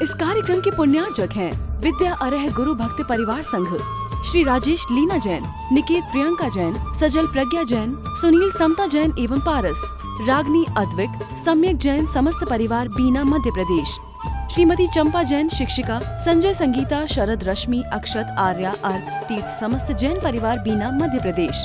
इस कार्यक्रम के पुण्यार्चक हैं विद्या अरह गुरु भक्त परिवार संघ, श्री राजेश लीना जैन, निकेत प्रियंका जैन, सजल प्रज्ञा जैन, सुनील समता जैन एवं पारस, रागनी अद्विक, सम्यक जैन समस्त परिवार बीना मध्य प्रदेश, श्रीमती चंपा जैन शिक्षिका, संजय संगीता, शरद रश्मि, अक्षत, आर्या, अर्थ, तीर्थ समस्त जैन परिवार बीना मध्य प्रदेश,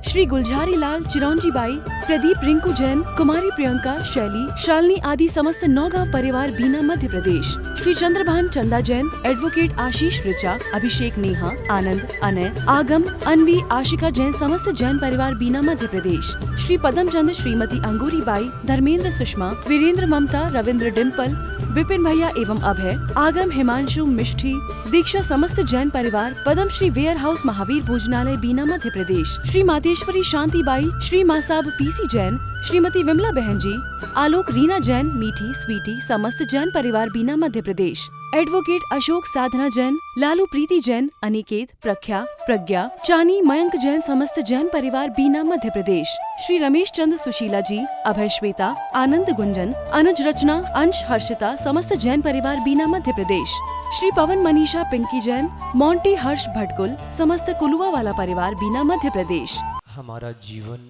श्री गुलझारी लाल, चिरौंजी बाई, प्रदीप, रिंकू जैन, कुमारी प्रियंका, शैली, शालिनी आदि समस्त नौगांव परिवार बीना मध्य प्रदेश, श्री चंद्रभान चंदा जैन, एडवोकेट आशीष ऋचा, अभिषेक, नेहा, आनंद, अनय, आगम, अनवी, आशिका जैन समस्त जैन परिवार बीना मध्य प्रदेश, श्री पदम चंद, श्रीमती अंगूरी बाई, धर्मेंद्र, सुषमा, वीरेंद्र, ममता, रविंद्र, डिम्पल, विपिन भैया एवं अभय, आगम, हिमांशु, मिष्ठी, दीक्षा समस्त जैन परिवार, पदम श्री वेयर हाउस महावीर भोजनालय बीना मध्य प्रदेश, श्री मातेश्वरी शांति by, Shri Masab PC Jain, Shrimati Vimla बहन जी, आलोक, रीना जैन, मीठी, स्वीटी समस्त जैन परिवार बीना मध्य प्रदेश, एडवोकेट अशोक, साधना जैन, लालू, प्रीति जैन, अनिकेत, प्रख्या, प्रज्ञा, चानी, मयंक जैन समस्त जैन परिवार बीना मध्य प्रदेश, श्री रमेश चंद, सुशीला जी, अभय, श्वेता, आनंद, गुंजन, अनुज, रचना, अंश, हर्षिता समस्त जैन परिवार बीना मध्य प्रदेश, श्री पवन, मनीषा, पिंकी जैन, मोंटी, हर्ष, भटकुल समस्त कुलुआ वाला परिवार बीना मध्य प्रदेश। हमारा जीवन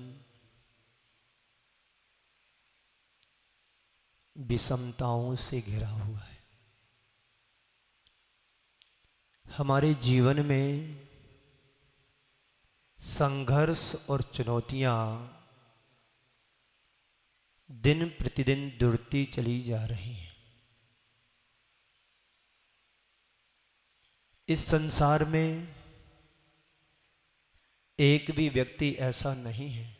विषमताओं से घिरा हुआ है। हमारे जीवन में संघर्ष और चुनौतियां दिन प्रतिदिन बढ़ती चली जा रही हैं। इस संसार में एक भी व्यक्ति ऐसा नहीं है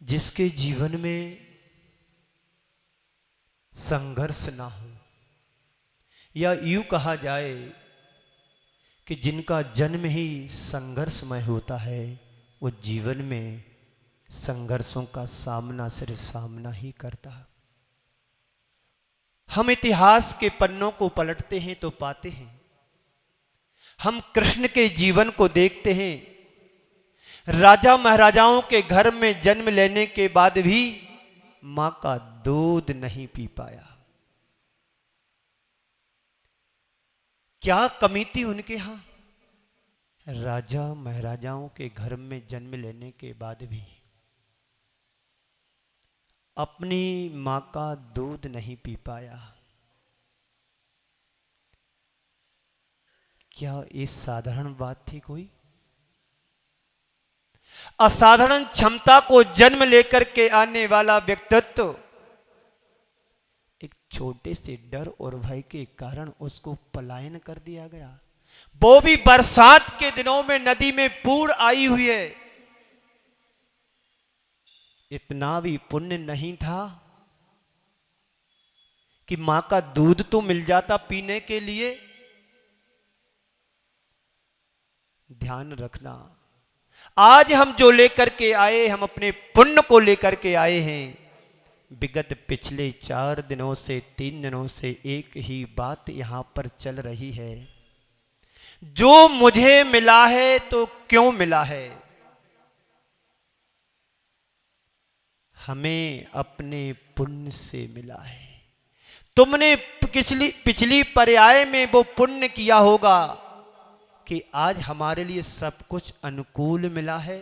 जिसके जीवन में संघर्ष ना हो, या यूं कहा जाए कि जिनका जन्म ही संघर्षमय होता है वो जीवन में संघर्षों का सामना सिर्फ सामना ही करता है। हम इतिहास के पन्नों को पलटते हैं तो पाते हैं, हम कृष्ण के जीवन को देखते हैं, राजा महाराजाओं के घर में जन्म लेने के बाद भी मां का दूध नहीं पी पाया। क्या कमी थी उनके यहां? राजा महाराजाओं के घर में जन्म लेने के बाद भी अपनी मां का दूध नहीं पी पाया। क्या ये साधारण बात थी? कोई असाधारण क्षमता को जन्म लेकर के आने वाला व्यक्तित्व एक छोटे से डर और भय के कारण उसको पलायन कर दिया गया। वो भी बरसात के दिनों में नदी में पूर आई हुई है। इतना भी पुण्य नहीं था कि मां का दूध तो मिल जाता पीने के लिए। ध्यान रखना, आज हम जो लेकर के आए, हम अपने पुण्य को लेकर के आए हैं। विगत पिछले 4 दिनों से 3 दिनों से एक ही बात यहां पर चल रही है, जो मुझे मिला है तो क्यों मिला है? हमें अपने पुण्य से मिला है। तुमने पिछली पर्याय में वो पुण्य किया होगा कि आज हमारे लिए सब कुछ अनुकूल मिला है।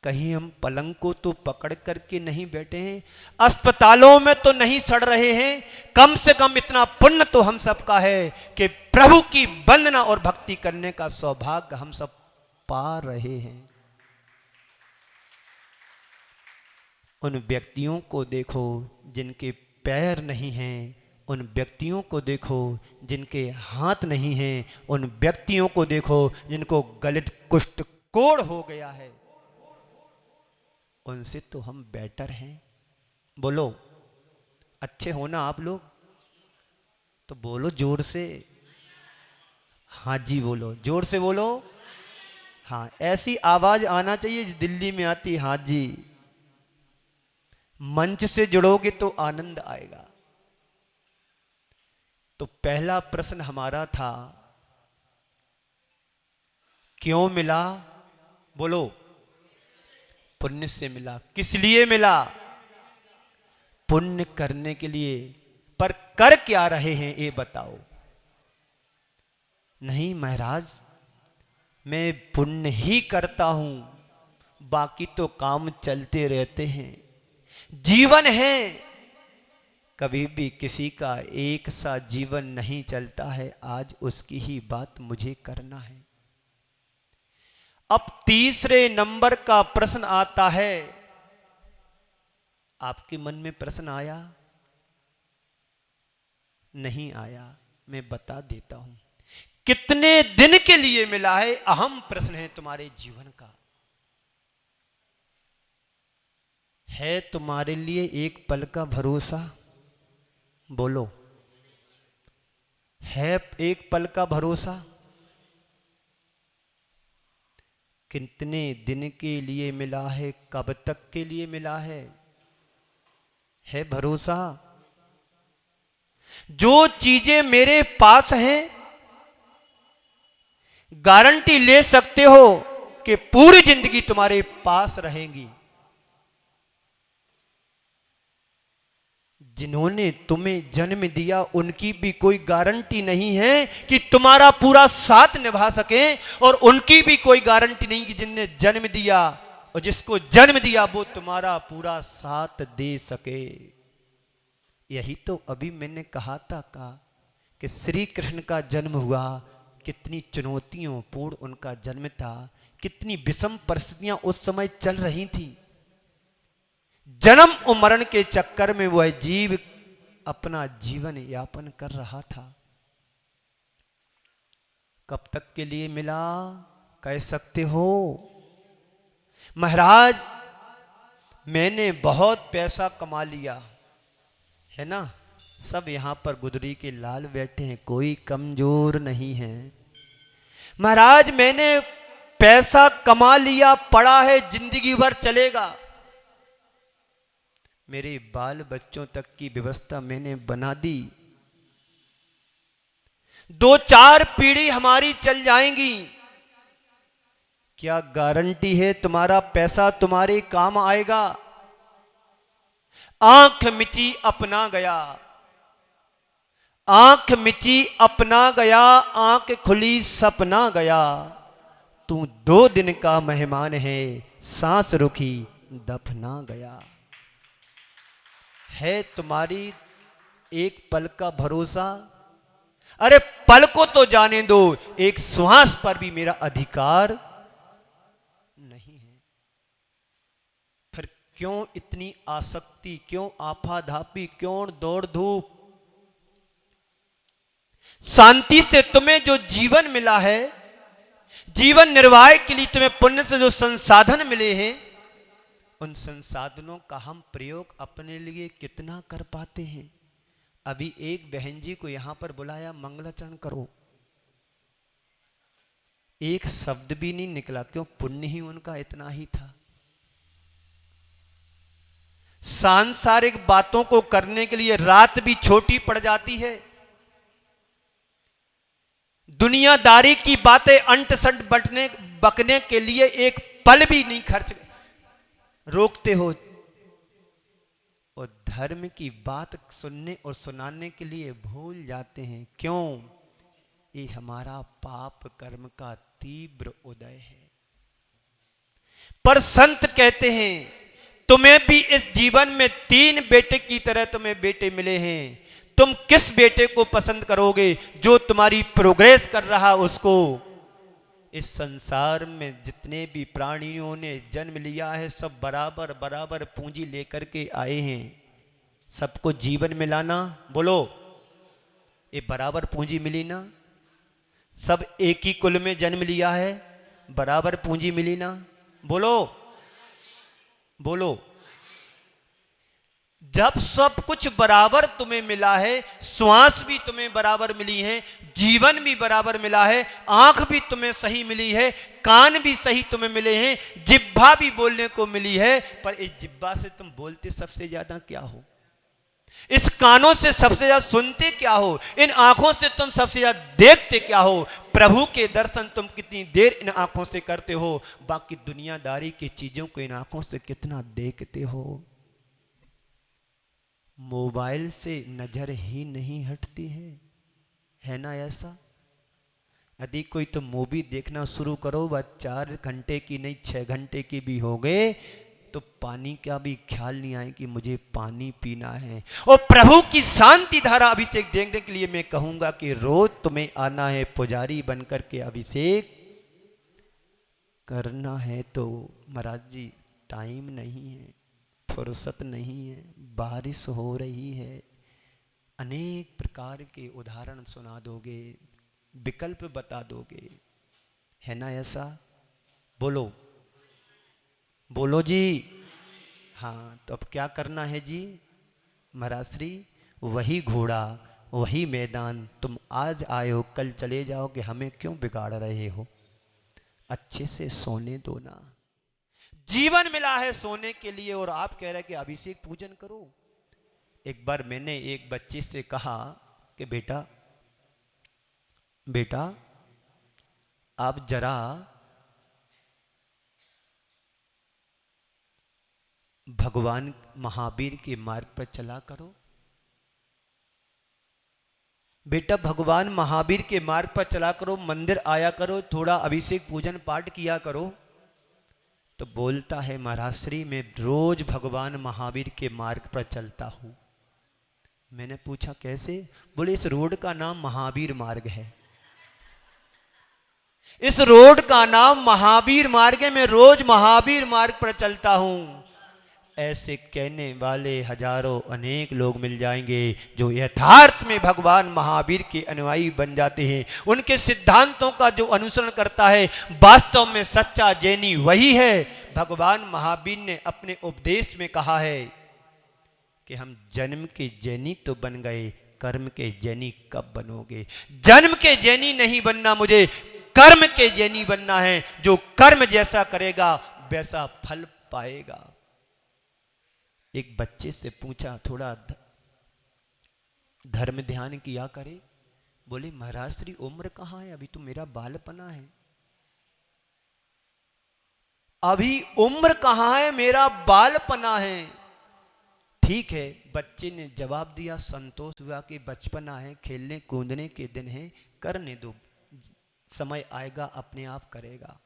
कहीं हम पलंग को तो पकड़ करके नहीं बैठे हैं, अस्पतालों में तो नहीं सड़ रहे हैं। कम से कम इतना पुण्य तो हम सबका है कि प्रभु की वंदना और भक्ति करने का सौभाग्य हम सब पा रहे हैं। उन व्यक्तियों को देखो जिनके पैर नहीं हैं, उन व्यक्तियों को देखो जिनके हाथ नहीं हैं, उन व्यक्तियों को देखो जिनको गलित कुष्ठ कोढ़ हो गया है। उनसे तो हम बेटर हैं। बोलो, अच्छे हो ना आप लोग? तो बोलो जोर से। हाँ जी बोलो, जोर से बोलो। हाँ, ऐसी आवाज आना चाहिए दिल्ली में आती। हाँ जी, मंच से जुड़ोगे तो आनंद आएगा। तो पहला प्रश्न हमारा था, क्यों मिला? बोलो, पुण्य से मिला। किस लिए मिला? पुण्य करने के लिए, पर कर क्या रहे हैं ये बताओ। नहीं महाराज, मैं पुण्य ही करता हूं, बाकी तो काम चलते रहते हैं। जीवन है, कभी भी किसी का एक सा जीवन नहीं चलता है। आज उसकी ही बात मुझे करना है। अब तीसरे नंबर का प्रश्न आता है। आपके मन में प्रश्न आया? नहीं आया? मैं बता देता हूं। कितने दिन के लिए मिला है, अहम प्रश्न है तुम्हारे जीवन का। है तुम्हारे लिए एक पल का भरोसा? बोलो, है एक पल का भरोसा? कितने दिन के लिए मिला है, कब तक के लिए मिला है भरोसा? जो चीजें मेरे पास हैं, गारंटी ले सकते हो कि पूरी जिंदगी तुम्हारे पास रहेंगी। जिन्होंने तुम्हें जन्म दिया, उनकी भी कोई गारंटी नहीं है कि तुम्हारा पूरा साथ निभा सके, और उनकी भी कोई गारंटी नहीं कि जिनने जन्म दिया और जिसको जन्म दिया वो तुम्हारा पूरा साथ दे सके। यही तो अभी मैंने कहा था कि श्री कृष्ण का जन्म हुआ, कितनी चुनौतियों पूर्ण उनका जन्म था, कितनी विषम परिस्थितियां उस समय चल रही थी। जन्म और मरण के चक्कर में वह जीव अपना जीवन यापन कर रहा था। कब तक के लिए मिला कह सकते हो? महाराज, मैंने बहुत पैसा कमा लिया है ना। सब यहां पर गुदरी के लाल बैठे हैं, कोई कमजोर नहीं है। महाराज, मैंने पैसा कमा लिया, पड़ा है, जिंदगी भर चलेगा। मेरे बाल बच्चों तक की व्यवस्था मैंने बना दी, 2-4 पीढ़ी हमारी चल जाएंगी। क्या गारंटी है तुम्हारा पैसा तुम्हारे काम आएगा? आंख मिची अपना गया, आंख मिची अपना गया, आंख खुली सपना गया। तू 2 दिन का मेहमान है, सांस रुकी दफना गया। है तुम्हारी एक पल का भरोसा? अरे पल को तो जाने दो, एक श्वास पर भी मेरा अधिकार नहीं है। फिर क्यों इतनी आसक्ति, क्यों आपाधापी, क्यों दौड़ धूप? शांति से तुम्हें जो जीवन मिला है, जीवन निर्वाह के लिए तुम्हें पुण्य से जो संसाधन मिले हैं, उन संसाधनों का हम प्रयोग अपने लिए कितना कर पाते हैं? अभी एक बहन जी को यहां पर बुलाया, मंगलाचरण करो, एक शब्द भी नहीं निकला। क्यों? पुण्य ही उनका इतना ही था। सांसारिक बातों को करने के लिए रात भी छोटी पड़ जाती है। दुनियादारी की बातें अंट संट बकने के लिए एक पल भी नहीं खर्च रोकते हो, और धर्म की बात सुनने और सुनाने के लिए भूल जाते हैं। क्यों? ये हमारा पाप कर्म का तीव्र उदय है। पर संत कहते हैं, तुम्हें भी इस जीवन में 3 बेटे की तरह तुम्हें बेटे मिले हैं। तुम किस बेटे को पसंद करोगे? जो तुम्हारी प्रोग्रेस कर रहा उसको। इस संसार में जितने भी प्राणियों ने जन्म लिया है, सब बराबर बराबर पूंजी लेकर के आए हैं। सबको जीवन मिलाना, बोलो, ये बराबर पूंजी मिली ना? सब एक ही कुल में जन्म लिया है, बराबर पूंजी मिली ना? बोलो बोलो। जब सब कुछ बराबर तुम्हें मिला है, श्वास भी तुम्हें बराबर मिली है, जीवन भी बराबर मिला है, आंख भी तुम्हें सही मिली है, कान भी सही तुम्हें मिले हैं, जिह्वा भी बोलने को मिली है, पर इस जिह्वा से तुम बोलते सबसे ज्यादा क्या हो? इस कानों से सबसे ज्यादा सुनते क्या हो? इन आंखों से तुम सबसे ज्यादा देखते क्या हो? प्रभु के दर्शन तुम कितनी देर इन आंखों से करते हो? बाकी दुनियादारी की चीजों को इन आंखों से कितना देखते हो? मोबाइल से नजर ही नहीं हटती है ना ऐसा? यदि कोई तो मूवी देखना शुरू करो, वह 4 घंटे की नहीं 6 घंटे की भी हो गए, तो पानी का भी ख्याल नहीं आए कि मुझे पानी पीना है। और प्रभु की शांति धारा अभिषेक देखने के लिए मैं कहूंगा कि रोज तुम्हें आना है पुजारी बनकर के अभिषेक करना है। तो महाराज जी टाइम नहीं है, फुर्सत नहीं है, बारिश हो रही है, अनेक प्रकार के उदाहरण सुना दोगे, विकल्प बता दोगे, है ना ऐसा? बोलो बोलो जी। हाँ, तो अब क्या करना है जी महाराज श्री? वही घोड़ा वही मैदान, तुम आज आए हो कल चले जाओगे, हमें क्यों बिगाड़ रहे हो? अच्छे से सोने दो ना, जीवन मिला है सोने के लिए और आप कह रहे कि अभिषेक पूजन करो। एक बार मैंने एक बच्चे से कहा कि बेटा बेटा आप जरा भगवान महावीर के मार्ग पर चला करो। बेटा भगवान महावीर के मार्ग पर चला करो, मंदिर आया करो, थोड़ा अभिषेक पूजन पाठ किया करो। तो बोलता है महाराज श्री मैं रोज भगवान महावीर के मार्ग पर चलता हूं। मैंने पूछा कैसे? बोले इस रोड का नाम महावीर मार्ग है, इस रोड का नाम महावीर मार्ग है, मैं रोज महावीर मार्ग पर चलता हूं। ऐसे कहने वाले हजारों अनेक लोग मिल जाएंगे जो यथार्थ में भगवान महावीर के अनुयायी बन जाते हैं। उनके सिद्धांतों का जो अनुसरण करता है, वास्तव में सच्चा जैनी वही है। भगवान महावीर ने अपने उपदेश में कहा है कि हम जन्म के जैनी तो बन गए, कर्म के जैनी कब बनोगे? जन्म के जैनी नहीं बनना, मुझे कर्म के जैनी बनना है। जो कर्म जैसा करेगा वैसा फल पाएगा। एक बच्चे से पूछा थोड़ा धर्म ध्यान किया करे। बोले महाराज श्री उम्र कहां है? अभी तो मेरा बालपना है। अभी उम्र कहां है? मेरा बालपना है। ठीक है, बच्चे ने जवाब दिया, संतोष हुआ कि बचपना है, खेलने कूदने के दिन है, करने दो, समय आएगा अपने आप करेगा।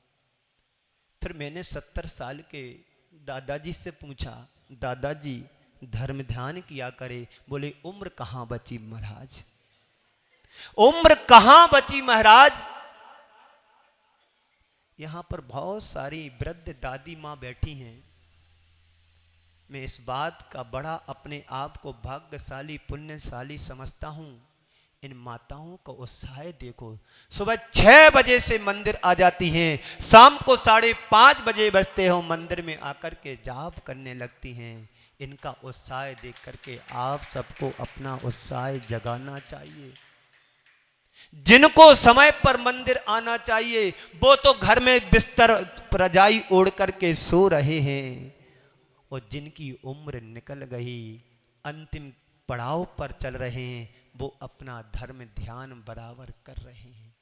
फिर मैंने 70 साल के दादाजी से पूछा, दादाजी धर्म ध्यान किया करे। बोले उम्र कहां बची महाराज, उम्र कहां बची महाराज। यहां पर बहुत सारी वृद्ध दादी मां बैठी हैं। मैं इस बात का बड़ा अपने आप को भाग्यशाली पुण्यशाली समझता हूं। इन माताओं का उत्साह देखो, सुबह 6 बजे से मंदिर आ जाती हैं, शाम को 5:30 बजे बजते हो मंदिर में आकर के जाप करने लगती हैं। इनका उत्साह देख करके आप सबको अपना उत्साह जगाना चाहिए। जिनको समय पर मंदिर आना चाहिए वो तो घर में बिस्तर रजाई ओढ़ करके सो रहे हैं, और जिनकी उम्र निकल गई, अंतिम पड़ाव पर चल रहे हैं, वो अपना धर्म ध्यान बराबर कर रहे हैं।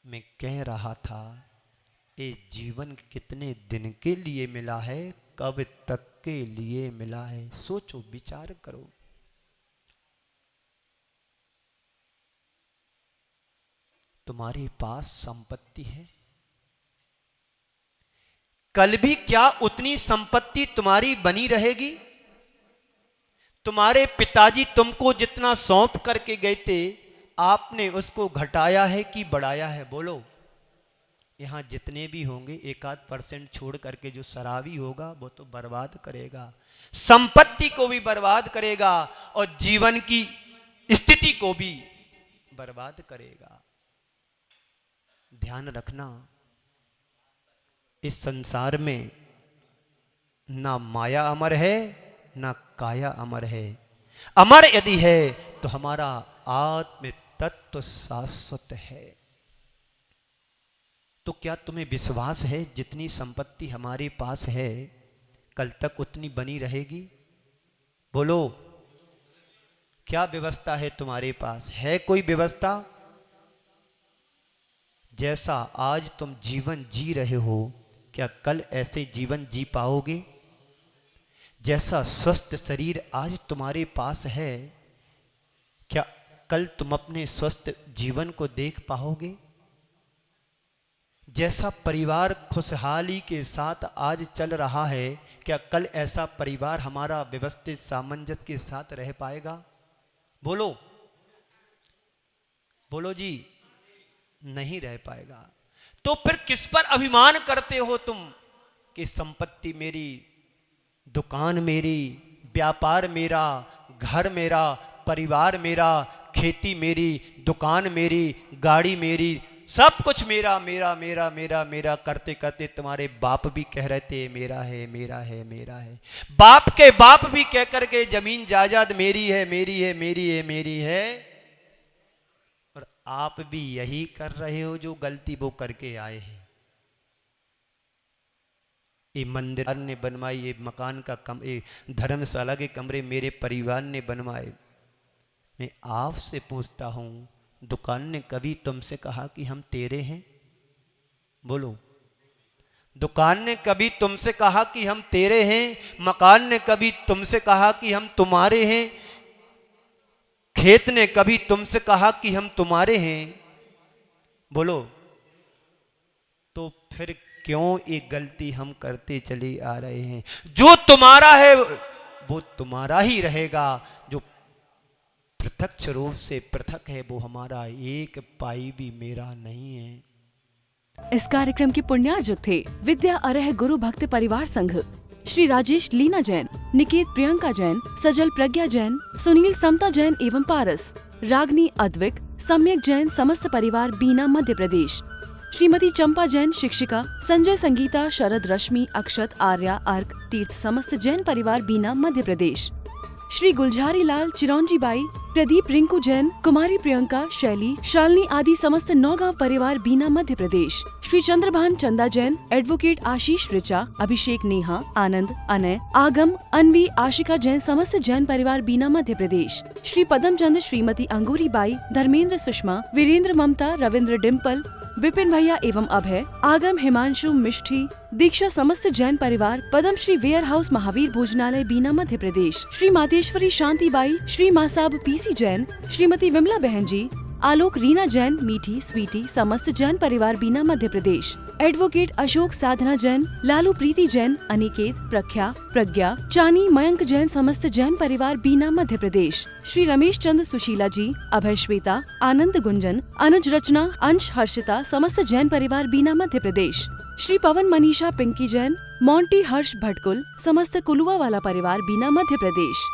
मैं कह रहा था ये जीवन कितने दिन के लिए मिला है, कब तक के लिए मिला है? सोचो, विचार करो। तुम्हारे पास संपत्ति है, कल भी क्या उतनी संपत्ति तुम्हारी बनी रहेगी? तुम्हारे पिताजी तुमको जितना सौंप करके गए थे, आपने उसको घटाया है कि बढ़ाया है? बोलो। यहां जितने भी होंगे 1-8% छोड़ करके जो शराबी होगा वो तो बर्बाद करेगा, संपत्ति को भी बर्बाद करेगा और जीवन की स्थिति को भी बर्बाद करेगा। ध्यान रखना, इस संसार में ना माया अमर है ना काया अमर है। अमर यदि है तो हमारा आत्म तत्व शाश्वत है। तो क्या तुम्हें विश्वास है जितनी संपत्ति हमारे पास है कल तक उतनी बनी रहेगी? बोलो, क्या व्यवस्था है तुम्हारे पास? है कोई व्यवस्था? जैसा आज तुम जीवन जी रहे हो, क्या कल ऐसे जीवन जी पाओगे? जैसा स्वस्थ शरीर आज तुम्हारे पास है, क्या कल तुम अपने स्वस्थ जीवन को देख पाओगे? जैसा परिवार खुशहाली के साथ आज चल रहा है, क्या कल ऐसा परिवार हमारा व्यवस्थित सामंजस्य के साथ रह पाएगा? बोलो बोलो जी, नहीं रह पाएगा। तो फिर किस पर अभिमान करते हो तुम कि संपत्ति मेरी, दुकान मेरी, व्यापार मेरा, घर मेरा, परिवार मेरा, खेती मेरी, दुकान मेरी, गाड़ी मेरी, सब कुछ मेरा मेरा मेरा मेरा मेरा करते करते तुम्हारे बाप भी कह रहे थे मेरा है मेरा है मेरा है। बाप के बाप भी कह करके जमीन जायदाद मेरी है मेरी है मेरी है मेरी है। और आप भी यही कर रहे हो जो गलती वो करके आए हैं। ये मंदिर ने बनवाई, ये मकान का ये धर्मशाला के कमरे मेरे परिवार ने बनवाए। मैं आपसे पूछता हूं, दुकान ने कभी तुमसे कहा कि हम तेरे हैं? बोलो, दुकान ने कभी तुमसे कहा कि हम तेरे हैं? मकान ने कभी तुमसे कहा कि हम तुम्हारे हैं? खेत ने कभी तुमसे कहा कि हम तुम्हारे हैं? बोलो, तो फिर क्यों ये गलती हम करते चले आ रहे हैं? जो तुम्हारा है वो तुम्हारा ही रहेगा, जो प्रत्यक्ष रूप से पृथक है वो हमारा एक पाई भी मेरा नहीं है। इस कार्यक्रम के पुण्यार्जक थे विद्या अरह गुरु भक्त परिवार संघ, श्री राजेश लीना जैन, निकेत प्रियंका जैन, सजल प्रज्ञा जैन, सुनील समता जैन एवं पारस, रागनी अद्विक, सम्यक जैन समस्त परिवार बीना मध्य प्रदेश, श्रीमती चंपा जैन शिक्षिका, संजय संगीता, शरद रश्मि, अक्षत, आर्या, अर्क, तीर्थ समस्त जैन परिवार बीना मध्य प्रदेश, श्री गुलझारी लाल, चिरौंजी बाई, प्रदीप, रिंकू जैन, कुमारी प्रियंका, शैली, शालिनी आदि समस्त नौगांव परिवार बीना मध्य प्रदेश, श्री चंद्रभान चंदा जैन, एडवोकेट आशीष ऋचा, अभिषेक, नेहा, आनंद, अनय, आगम, अनवी, आशिका जैन समस्त जैन परिवार बीना मध्य प्रदेश, श्री पदम चंद, श्रीमती अंगूरी बाई, धर्मेंद्र, सुषमा, वीरेंद्र, ममता, रविंद्र, डिम्पल, विपिन भैया एवं अभय, आगम, हिमांशु, मिष्ठी, दीक्षा समस्त जैन परिवार पद्म श्री वेयर हाउस महावीर भोजनालय बीना मध्य प्रदेश, श्री मातेश्वरी शांति by, Shri Masab PC Jain, Shrimati Vimla बहन जी, आलोक, रीना जैन, मीठी, स्वीटी समस्त जैन परिवार बीना मध्य प्रदेश, एडवोकेट अशोक, साधना जैन, लालू, प्रीति जैन, अनिकेत, प्रख्या, प्रज्ञा, चानी, मयंक जैन समस्त जैन परिवार बीना मध्य प्रदेश, श्री रमेश चंद, सुशीला जी, अभय, श्वेता, आनंद, गुंजन, अनुज, रचना, अंश, हर्षिता समस्त जैन परिवार बीना मध्य प्रदेश, श्री पवन, मनीषा, पिंकी जैन, मोंटी, हर्ष, भटकुल समस्त कुलुआ वाला परिवार बीना मध्य प्रदेश।